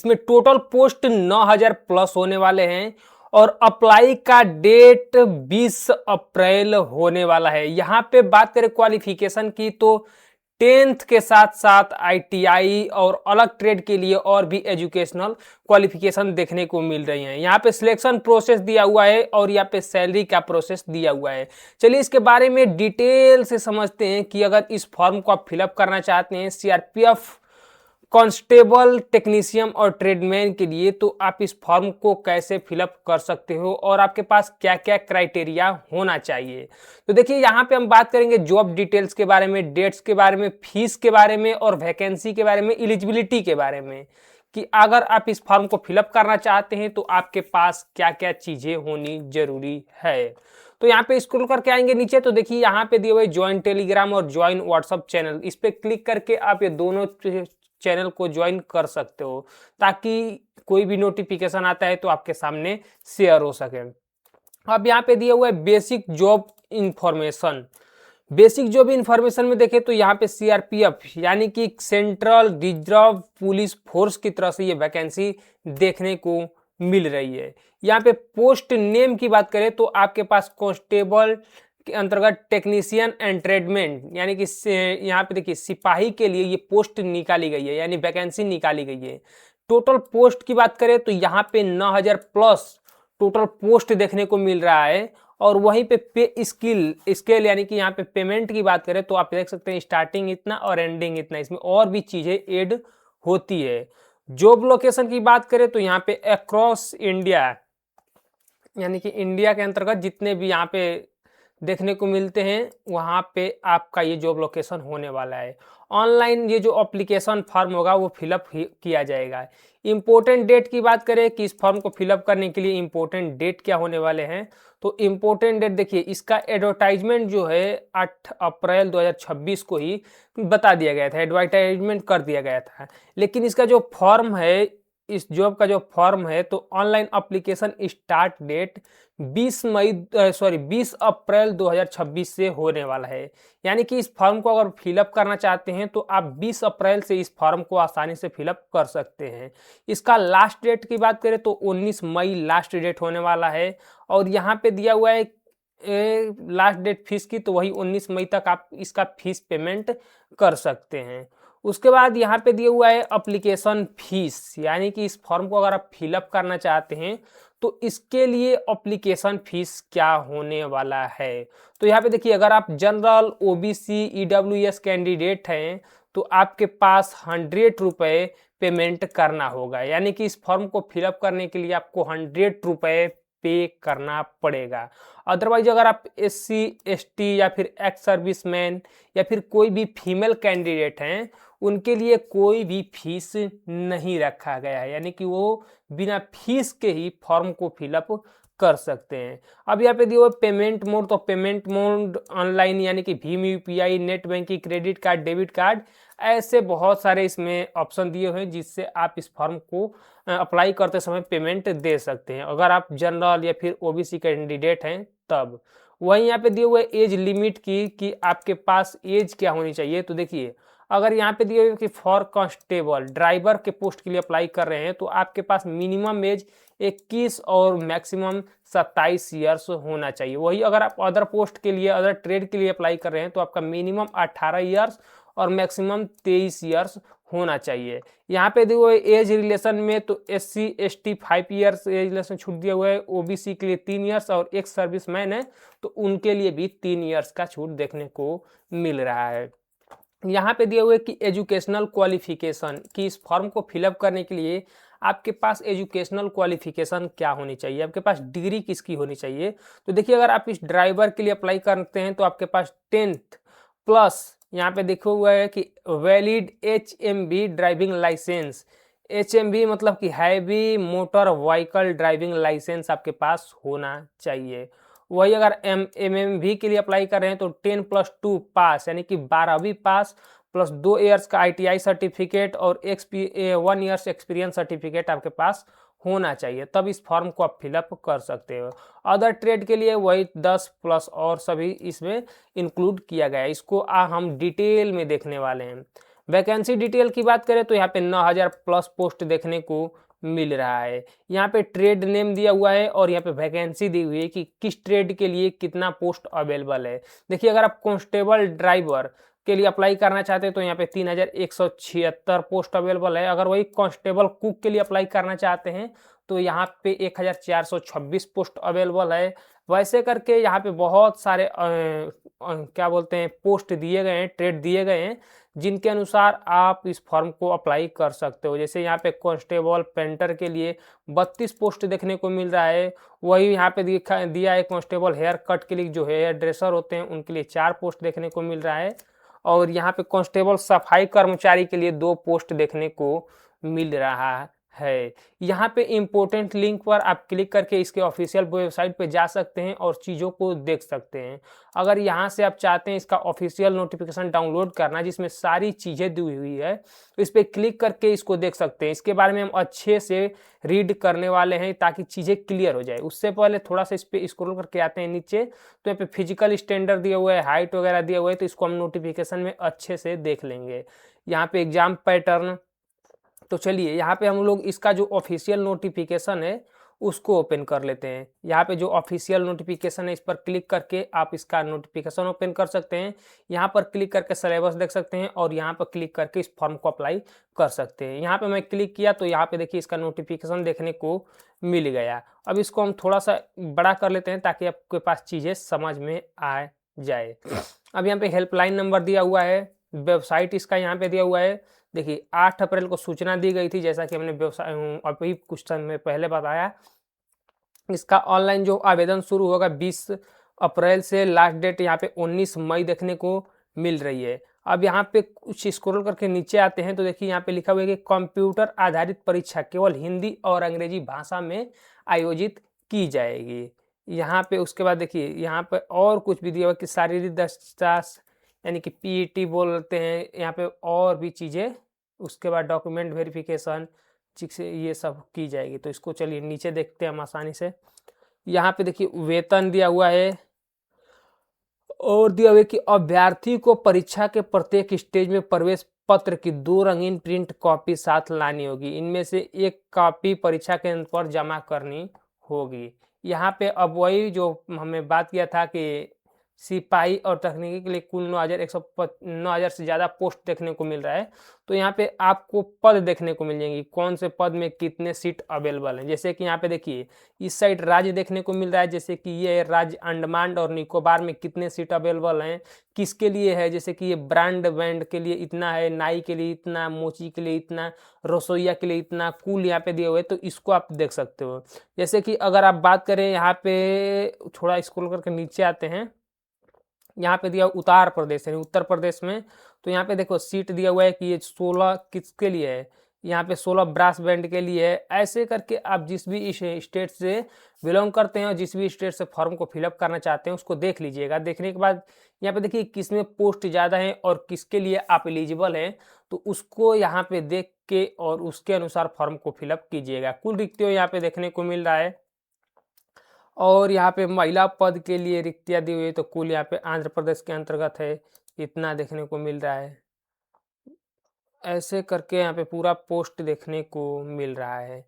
इसमें total post 9000 plus होने वाले हैं और अप्लाई का डेट 20 अप्रैल होने वाला है। यहाँ पे बात करें क्वालिफिकेशन की तो 10th के साथ साथ आईटीआई और अलग ट्रेड के लिए और भी एजुकेशनल क्वालिफिकेशन देखने को मिल रही हैं। यहाँ पे सिलेक्शन प्रोसेस दिया हुआ है और यहाँ पे सैलरी का प्रोसेस दिया हुआ है। चलिए इसके बारे में डिटेल से समझते हैं कि अगर इस फॉर्म को आप फिलअप करना चाहते हैं सीआरपीएफ कांस्टेबल, टेक्नीशियन और ट्रेडमैन के लिए, तो आप इस फॉर्म को कैसे फिलअप कर सकते हो और आपके पास क्या क्या क्राइटेरिया होना चाहिए। तो देखिए यहाँ पे हम बात करेंगे जॉब डिटेल्स के बारे में, डेट्स के बारे में, फीस के बारे में और वैकेंसी के बारे में, एलिजिबिलिटी के बारे में, कि अगर आप इस फॉर्म को फिलअप करना चाहते हैं तो आपके पास क्या क्या चीज़ें होनी जरूरी है। तो यहाँ पे स्क्रॉल करके आएंगे नीचे तो देखिए यहाँ पे दिए हुए ज्वाइन टेलीग्राम और ज्वाइन व्हाट्सअप चैनल, इस पे क्लिक करके आप ये दोनों चैनल को ज्वाइन कर सकते हो ताकि कोई भी नोटिफिकेशन आता है तो आपके सामने शेयर हो सके। अब यहाँ पे दिया हुआ है basic job information. Basic job information में देखें तो यहाँ पे सीआरपीएफ यानी कि सेंट्रल रिजर्व पुलिस फोर्स की तरफ से ये वैकेंसी देखने को मिल रही है। यहाँ पे पोस्ट नेम की बात करें तो आपके पास कांस्टेबल के अंतर्गत टेक्नीशियन एंड ट्रेडमैन यानी कि यहाँ पे देखिए सिपाही के लिए ये पोस्ट निकाली गई है यानी वैकेंसी निकाली गई है। टोटल पोस्ट की बात करें तो यहाँ पे 9000 प्लस टोटल पोस्ट देखने को मिल रहा है और वहीं पे स्केल यानी कि यहाँ पे पेमेंट की बात करें तो आप देख सकते हैं स्टार्टिंग इतना और एंडिंग इतना, इसमें और भी चीजें ऐड होती है। जॉब लोकेशन की बात करें तो यहाँ पे अक्रॉस इंडिया यानी कि इंडिया के अंतर्गत जितने भी यहाँ पे देखने को मिलते हैं वहाँ पे आपका ये जॉब लोकेशन होने वाला है। ऑनलाइन ये जो एप्लीकेशन फॉर्म होगा वो फिलअप किया जाएगा। इम्पोर्टेंट डेट की बात करें कि इस फॉर्म को फिलअप करने के लिए इम्पोर्टेंट डेट क्या होने वाले हैं, तो इम्पोर्टेंट डेट देखिए इसका एडवर्टाइजमेंट जो है 8 अप्रैल 2026 को ही बता दिया गया था, एडवर्टाइजमेंट कर दिया गया था। लेकिन इसका जो फॉर्म है, इस जॉब का जो फॉर्म है तो ऑनलाइन एप्लीकेशन स्टार्ट डेट 20 अप्रैल 2026 से होने वाला है। यानी कि इस फॉर्म को अगर फिलअप करना चाहते हैं तो आप 20 अप्रैल से इस फॉर्म को आसानी से फिलअप कर सकते हैं। इसका लास्ट डेट की बात करें तो 19 मई लास्ट डेट होने वाला है और यहाँ पे दिया हुआ है लास्ट डेट फीस की, तो वही 19 मई तक आप इसका फीस पेमेंट कर सकते हैं। उसके बाद यहाँ पे दिया हुआ है एप्लीकेशन फीस, यानी कि इस फॉर्म को अगर आप फिलअप करना चाहते हैं तो इसके लिए एप्लीकेशन फीस क्या होने वाला है। तो यहाँ पे देखिए अगर आप जनरल, ओबीसी, ईडब्ल्यूएस कैंडिडेट हैं तो आपके पास 100 रुपये पेमेंट करना होगा। यानी कि इस फॉर्म को फिलअप करने के लिए आपको 100 रुपये पे करना पड़ेगा। अदरवाइज अगर आप एससी, एसटी या फिर एक्स सर्विसमैन या फिर कोई भी फीमेल कैंडिडेट हैं उनके लिए कोई भी फीस नहीं रखा गया है, यानी कि वो बिना फीस के ही फॉर्म को फिलअप कर सकते हैं। अब यहाँ पे दिया हुआ पेमेंट मोड, तो पेमेंट मोड ऑनलाइन यानी कि Bhim UPI, net banking, credit card, debit card, ऐसे बहुत सारे इसमें ऑप्शन दिए हुए हैं जिससे आप इस फॉर्म को अप्लाई करते समय पेमेंट दे सकते हैं अगर आप जनरल या फिर ओबीसी कैंडिडेट हैं तब। वहीं यहाँ पे दिए हुए एज लिमिट की कि आपके पास एज क्या होनी चाहिए। तो देखिए अगर यहाँ पे दिए हुए कि फॉर कांस्टेबल ड्राइवर के पोस्ट के लिए अप्लाई कर रहे हैं तो आपके पास मिनिमम एज 21 और मैक्सिमम 27 ईयर्स होना चाहिए। वही अगर आप अदर पोस्ट के लिए, अदर ट्रेड के लिए अप्लाई कर रहे हैं तो आपका मिनिमम 18 ईयर्स और मैक्सिमम 23 ईयर्स होना चाहिए। यहाँ पे देखो एज रिलेशन में तो SC ST 5 years age relation छूट दिया हुआ है, ओबीसी के लिए 3 ईयर्स और एक्स सर्विसमैन है तो उनके लिए भी 3 ईयर्स का छूट देखने को मिल रहा है। यहाँ पे दिए हुए कि एजुकेशनल क्वालिफिकेशन, कि इस फॉर्म को फिलअप करने के लिए आपके पास एजुकेशनल क्वालिफिकेशन क्या होनी चाहिए, आपके पास डिग्री किसकी होनी चाहिए। तो देखिए अगर आप इस ड्राइवर के लिए अप्लाई करते हैं तो आपके पास 10th प्लस यहाँ पे देखा हुआ है कि valid HMV driving licence. HMV मतलब कि heavy motor vehicle driving licence आपके पास होना चाहिए। वही अगर MMV के लिए अप्लाई कर रहे हैं तो 10+2 पास यानी कि 12वीं पास प्लस 2 ईयर्स का ITI सर्टिफिकेट और 1 ईयर्स एक्सपीरियंस सर्टिफिकेट आपके पास होना चाहिए, तब इस फॉर्म को आप फिलअप कर सकते हो। अदर ट्रेड के लिए वही 10 प्लस और सभी इसमें इंक्लूड किया गया है। इसको हम डिटेल में देखने वाले हैं। वैकेंसी डिटेल की बात करें तो यहाँ पे 9000 प्लस पोस्ट देखने को मिल रहा है। यहाँ पे ट्रेड नेम दिया हुआ है और यहाँ पे वैकेंसी दी हुई है कि किस ट्रेड के लिए कितना पोस्ट अवेलेबल है। देखिए अगर आप कांस्टेबल ड्राइवर के लिए अप्लाई करना चाहते हैं तो यहाँ पे 3176 पोस्ट अवेलेबल है। अगर वही कांस्टेबल कुक के लिए अप्लाई करना चाहते हैं तो यहाँ पे 1426 पोस्ट अवेलेबल है। वैसे करके यहाँ पे बहुत सारे क्या बोलते हैं पोस्ट दिए गए हैं, ट्रेड दिए गए हैं, जिनके अनुसार आप इस फॉर्म को अप्लाई कर सकते हो। जैसे यहाँ पे कांस्टेबल पेंटर के लिए 32 पोस्ट देखने को मिल रहा है। वही यहाँ पे दिया है कांस्टेबल हेयर कट के लिए, जो हेयर ड्रेसर होते हैं उनके लिए 4 पोस्ट देखने को मिल रहा है। और यहाँ पे कांस्टेबल सफाई कर्मचारी के लिए 2 पोस्ट देखने को मिल रहा है। यहाँ पे इम्पोर्टेंट लिंक पर आप क्लिक करके इसके ऑफिशियल वेबसाइट पे जा सकते हैं और चीज़ों को देख सकते हैं। अगर यहाँ से आप चाहते हैं इसका ऑफिशियल नोटिफिकेशन डाउनलोड करना जिसमें सारी चीज़ें दी हुई है, तो इस पर क्लिक करके इसको देख सकते हैं। इसके बारे में हम अच्छे से रीड करने वाले हैं ताकि चीज़ें क्लियर हो जाए। उससे पहले थोड़ा सा इस पर स्क्रॉल करके आते हैं नीचे, तो यहाँ पे फिजिकल स्टैंडर्ड दिया हुआ है, हाइट वगैरह दिया हुआ है, तो इसको हम नोटिफिकेशन में अच्छे से देख लेंगे। यहाँ पे एग्जाम पैटर्न, तो चलिए यहाँ पे हम लोग इसका जो ऑफिशियल नोटिफिकेशन है उसको ओपन कर लेते हैं। यहाँ पे जो ऑफिशियल नोटिफिकेशन है इस पर क्लिक करके आप इसका नोटिफिकेशन ओपन कर सकते हैं। यहाँ पर क्लिक करके सिलेबस देख सकते हैं और यहाँ पर क्लिक करके इस फॉर्म को अप्लाई कर सकते हैं। यहाँ पे मैं क्लिक किया तो यहाँ पे देखिए इसका नोटिफिकेशन देखने को मिल गया। अब इसको हम थोड़ा सा बड़ा कर लेते हैं ताकि आपके पास चीज़ें समझ में आ जाए। अब यहाँ पे हेल्पलाइन नंबर दिया हुआ है, वेबसाइट इसका यहाँ पे दिया हुआ है। देखिए 8 अप्रैल को सूचना दी गई थी, जैसा कि हमने व्यवसाय अभी कुछ समय पहले बताया। इसका ऑनलाइन जो आवेदन शुरू होगा 20 अप्रैल से, लास्ट डेट यहाँ पे 19 मई देखने को मिल रही है। अब यहाँ पे कुछ स्क्रॉल करके नीचे आते हैं तो देखिए यहाँ पे लिखा हुआ है कि कंप्यूटर आधारित परीक्षा केवल हिंदी और अंग्रेजी भाषा में आयोजित की जाएगी। यहाँ पे उसके बाद देखिए यहाँ पे और कुछ भी दिया हुआ कि शारीरिक दक्षता यानी कि पीईटी बोलते हैं यहाँ पे, और भी चीज़ें। उसके बाद डॉक्यूमेंट वेरिफिकेशन ठीक से ये सब की जाएगी। तो इसको चलिए नीचे देखते हैं हम आसानी से। यहाँ पे देखिए वेतन दिया हुआ है और दिया हुआ है कि अभ्यर्थी को परीक्षा के प्रत्येक स्टेज में प्रवेश पत्र की 2 रंगीन प्रिंट कॉपी साथ लानी होगी। इनमें से एक कॉपी परीक्षा केंद्र पर जमा करनी होगी। यहाँ पे अब वही जो हमने बात किया था कि सिपाही और तकनीकी के लिए कुल 9,000 से ज़्यादा पोस्ट देखने को मिल रहा है। तो यहाँ पे आपको पद देखने को मिल जाएंगी, कौन से पद में कितने सीट अवेलेबल हैं। जैसे कि यहाँ पे देखिए इस साइड राज्य देखने को मिल रहा है, जैसे कि ये राज्य अंडमान और निकोबार में कितने सीट अवेलेबल हैं, किसके लिए है। जैसे कि ये ब्रांड बैंड के लिए इतना है, नाई के लिए इतना, मोची के लिए इतना, रसोईया के लिए इतना, कुल यहाँ पे दिए हुए, तो इसको आप देख सकते हो। जैसे कि अगर आप बात करें यहाँ पे थोड़ा स्क्रॉल करके नीचे आते हैं, यहाँ पे दिया उत्तर प्रदेश है, उत्तर प्रदेश में तो यहाँ पे देखो सीट दिया हुआ है कि ये 16 किसके लिए है, यहाँ पे 16 ब्रास बैंड के लिए है। ऐसे करके आप जिस भी स्टेट से बिलोंग करते हैं और जिस भी स्टेट से फॉर्म को फिलअप करना चाहते हैं उसको देख लीजिएगा। देखने के बाद यहाँ पे देखिए किसमें पोस्ट ज़्यादा है और किसके लिए आप एलिजिबल हैं, तो उसको यहाँ पे देख के और उसके अनुसार फॉर्म को फिलअप कीजिएगा। कुल रिक्तियों यहाँ पे देखने को मिल रहा है और यहाँ पे महिला पद के लिए रिक्तियाँ दी हुई है, तो कुल यहाँ पे आंध्र प्रदेश के अंतर्गत है, इतना देखने को मिल रहा है। ऐसे करके यहाँ पे पूरा पोस्ट देखने को मिल रहा है।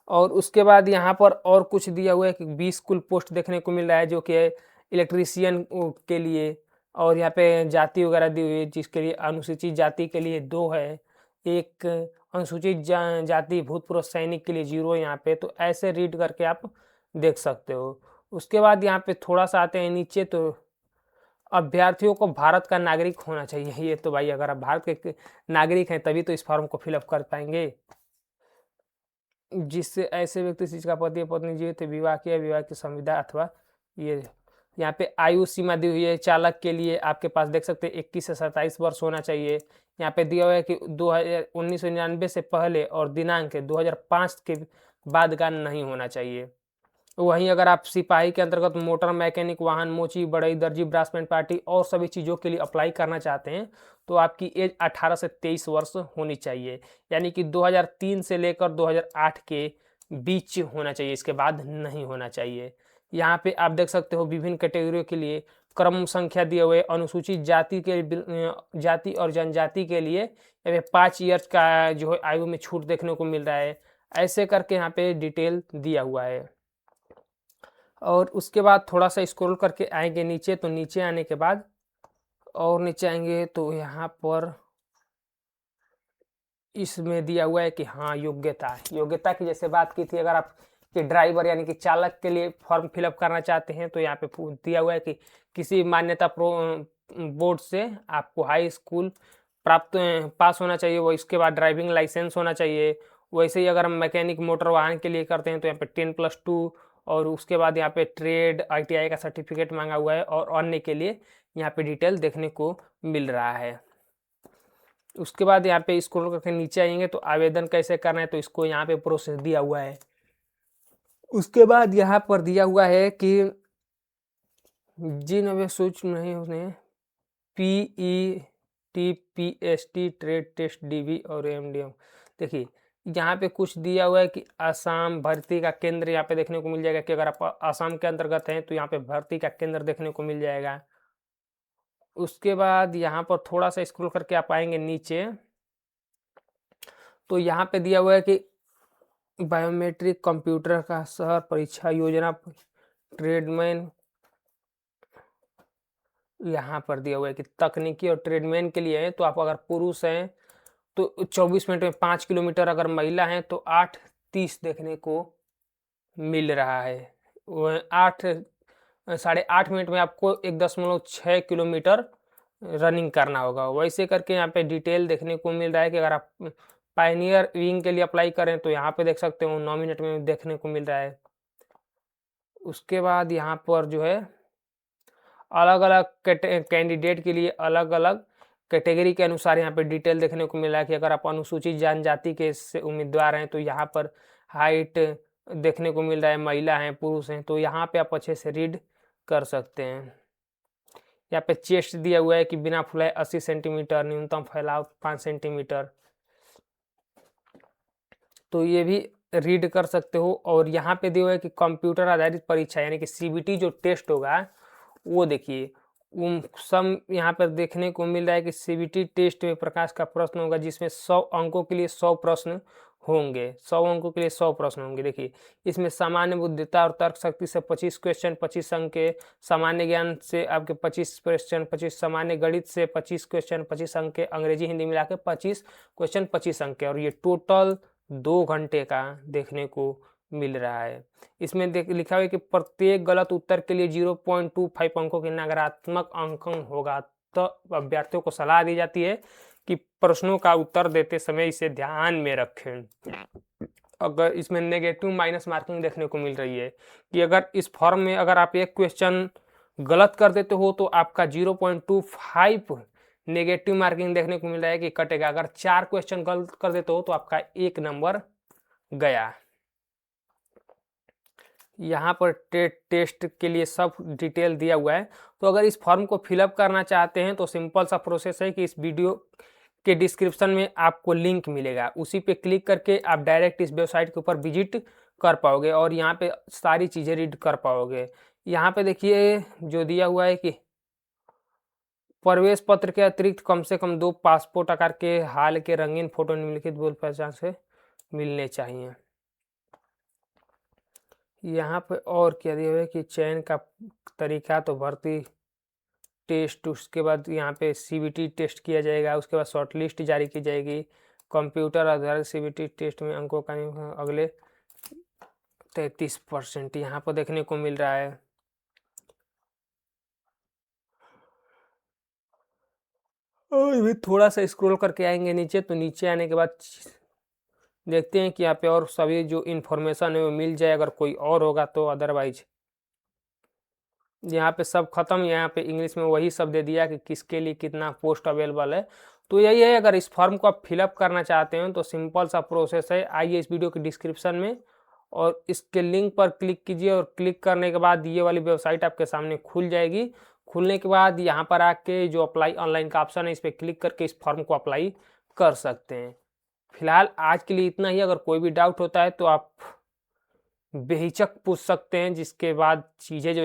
और उसके बाद यहाँ पर और कुछ दिया हुआ है कि 20 कुल पोस्ट देखने को मिल रहा है, जो कि इलेक्ट्रीशियन के लिए। और यहाँ पे जाति वगैरह दी हुई है, जिसके लिए अनुसूचित जाति के लिए 2 है, एक अनुसूचित जाति भूतपूर्व सैनिक के लिए 0 यहाँ पे। तो ऐसे रीड करके आप देख सकते हो। उसके बाद यहाँ पे थोड़ा सा आते हैं नीचे, तो अभ्यर्थियों को भारत का नागरिक होना चाहिए। ये तो भाई अगर आप भारत के नागरिक हैं तभी तो इस फॉर्म को फिलअप कर पाएंगे। जिससे ऐसे व्यक्ति जिसका पति या पत्नी जीवित है, विवाह किया, विवाह की संविदा अथवा ये यहाँ पे आयु सीमा दी हुई है। चालक के लिए आपके पास देख सकते हैं 21 से 27 वर्ष होना चाहिए। यहाँ पे दिया हुआ है कि 1999 से पहले और दिनांक 2005 के बाद का नहीं होना चाहिए। वहीं अगर आप सिपाही के अंतर्गत मोटर मैकेनिक, वाहन मोची, बढ़ई, दर्जी, ब्रास बैंड पार्टी और सभी चीज़ों के लिए अप्लाई करना चाहते हैं तो आपकी एज 18 से 23 वर्ष होनी चाहिए। यानी कि 2003 से लेकर 2008 के बीच होना चाहिए, इसके बाद नहीं होना चाहिए। यहाँ पे आप देख सकते हो विभिन्न कैटेगरियों के लिए क्रम संख्या दिए हुए, अनुसूचित जाति के जाति और जनजाति के लिए 5 ईयर्स का जो है आयु में छूट देखने को मिल रहा है। ऐसे करके यहाँ पे डिटेल दिया हुआ है। और उसके बाद थोड़ा सा स्क्रॉल करके आएंगे नीचे, तो नीचे आने के बाद और नीचे आएंगे तो यहाँ पर इसमें दिया हुआ है कि हाँ योग्यता की जैसे बात की थी, अगर आप कि ड्राइवर यानी कि चालक के लिए फॉर्म फिलअप करना चाहते हैं तो यहाँ पे दिया हुआ है कि किसी मान्यता बोर्ड से आपको हाई स्कूल प्राप्त पास होना चाहिए, वो इसके बाद ड्राइविंग लाइसेंस होना चाहिए। वैसे ही अगर हम मैकेनिक मोटर वाहन के लिए करते हैं तो यहाँ पे 10+2, और उसके बाद यहाँ पे ट्रेड ITI का सर्टिफिकेट मांगा हुआ है, और अन्य के लिए यहाँ पे डिटेल देखने को मिल रहा है। उसके बाद यहाँ पे स्क्रॉल करके नीचे आएंगे तो आवेदन कैसे करना है, तो इसको यहाँ पे प्रोसेस दिया हुआ है। उसके बाद यहाँ पर दिया हुआ है कि जिन अभ्यसूच नहीं उन्हें PET PST trade test DV और MDM, देखिए यहाँ पे कुछ दिया हुआ है कि आसाम भर्ती का केंद्र यहाँ पे देखने को मिल जाएगा कि अगर आप आसाम के अंतर्गत हैं तो यहाँ पे भर्ती का केंद्र देखने को मिल जाएगा। उसके बाद यहाँ पर थोड़ा सा स्क्रॉल करके आप आएंगे नीचे तो यहाँ पे दिया हुआ है कि बायोमेट्रिक कंप्यूटर का शहर परीक्षा योजना ट्रेडमैन, यहाँ पर दिया हुआ है कि तकनीकी और ट्रेडमैन के लिए है तो आप अगर पुरुष हैं तो 24 मिनट में 5 किलोमीटर, अगर महिला हैं तो 8:30 देखने को मिल रहा है। 8 मिनट में आपको 1.6 किलोमीटर रनिंग करना होगा। वैसे करके यहाँ पे डिटेल देखने को मिल रहा है कि अगर आप पायनियर विंग के लिए अप्लाई करें तो यहाँ पे देख सकते हो 9 मिनट में देखने को मिल रहा है। उसके बाद यहाँ पर जो है अलग अलग कैंडिडेट के लिए अलग अलग कैटेगरी के अनुसार यहाँ पे डिटेल देखने को मिला है कि अगर आप अनुसूचित जनजाति के से उम्मीदवार हैं तो यहाँ पर हाइट देखने को मिल रहा है, महिला हैं पुरुष हैं, तो यहाँ पे आप अच्छे से रीड कर सकते हैं। यहाँ पे चेस्ट दिया हुआ है कि बिना फुलाए 80 सेंटीमीटर, न्यूनतम फैलाव 5 सेंटीमीटर, तो ये भी रीड कर सकते हो। और यहाँ पे दिया हुआ है कि कंप्यूटर आधारित परीक्षा यानी कि CBT जो टेस्ट होगा वो देखिए सब यहाँ पर देखने को मिल रहा है कि CBT टेस्ट में प्रकाश का प्रश्न होगा जिसमें 100 अंकों के लिए 100 प्रश्न होंगे, 100 अंकों के लिए 100 प्रश्न होंगे। देखिए इसमें सामान्य बुद्धिता और तर्क शक्ति से 25 क्वेश्चन 25 अंक के, सामान्य ज्ञान से आपके 25 क्वेश्चन 25, सामान्य गणित से 25 क्वेश्चन 25 अंक के, अंग्रेजी हिंदी मिला के 25 क्वेश्चन 25 अंक के, और ये टोटल 2 घंटे का देखने को मिल रहा है। इसमें लिखा हुआ है कि प्रत्येक गलत उत्तर के लिए 0.25 अंकों की नकारात्मक अंकन होगा। तो अभ्यर्थियों को सलाह दी जाती है कि प्रश्नों का उत्तर देते समय इसे ध्यान में रखें। अगर इसमें नेगेटिव माइनस मार्किंग देखने को मिल रही है कि अगर इस फॉर्म में अगर आप एक क्वेश्चन गलत कर देते हो तो आपका 0.25 नेगेटिव मार्किंग देखने को मिल रहा है कि कटेगा। अगर 4 क्वेश्चन गलत कर देते हो तो आपका 1 नंबर गया। यहाँ पर टेस्ट के लिए सब डिटेल दिया हुआ है। तो अगर इस फॉर्म को फिलअप करना चाहते हैं तो सिंपल सा प्रोसेस है कि इस वीडियो के डिस्क्रिप्शन में आपको लिंक मिलेगा, उसी पे क्लिक करके आप डायरेक्ट इस वेबसाइट के ऊपर विजिट कर पाओगे और यहाँ पे सारी चीज़ें रीड कर पाओगे। यहाँ पे देखिए जो दिया हुआ है कि प्रवेश पत्र के अतिरिक्त कम से कम 2 पासपोर्ट आकार के हाल के रंगीन फोटो निम्नलिखित बोल पहचान से मिलने चाहिए। यहाँ पे और क्या दिया हुआ है कि चयन का तरीका तो भर्ती टेस्ट, उसके बाद यहाँ पे CBT टेस्ट किया जाएगा, उसके बाद शॉर्ट लिस्ट जारी की जाएगी। कंप्यूटर आधारित CBT टेस्ट में अंकों का अगले 33% यहाँ पर देखने को मिल रहा है। और भी थोड़ा सा स्क्रॉल करके आएंगे नीचे, तो नीचे आने के बाद देखते हैं कि यहाँ पे और सभी जो इन्फॉर्मेशन है वो मिल जाए, अगर कोई और होगा तो। अदरवाइज यहाँ पे सब खत्म। यहाँ पे इंग्लिश में वही सब दे दिया कि किसके लिए कितना पोस्ट अवेलेबल है। तो यही है, अगर इस फॉर्म को आप फिलअप करना चाहते हैं तो सिंपल सा प्रोसेस है। आइए इस वीडियो के डिस्क्रिप्शन में और इसके लिंक पर क्लिक कीजिए, और क्लिक करने के बाद ये वाली वेबसाइट आपके सामने खुल जाएगी। खुलने के बाद यहाँ पर आके जो अप्लाई ऑनलाइन का ऑप्शन है इस पर क्लिक करके इस फॉर्म को अप्लाई कर सकते हैं। फिलहाल आज के लिए इतना ही। अगर कोई भी डाउट होता है तो आप बेहिचक पूछ सकते हैं, जिसके बाद चीज़ें जो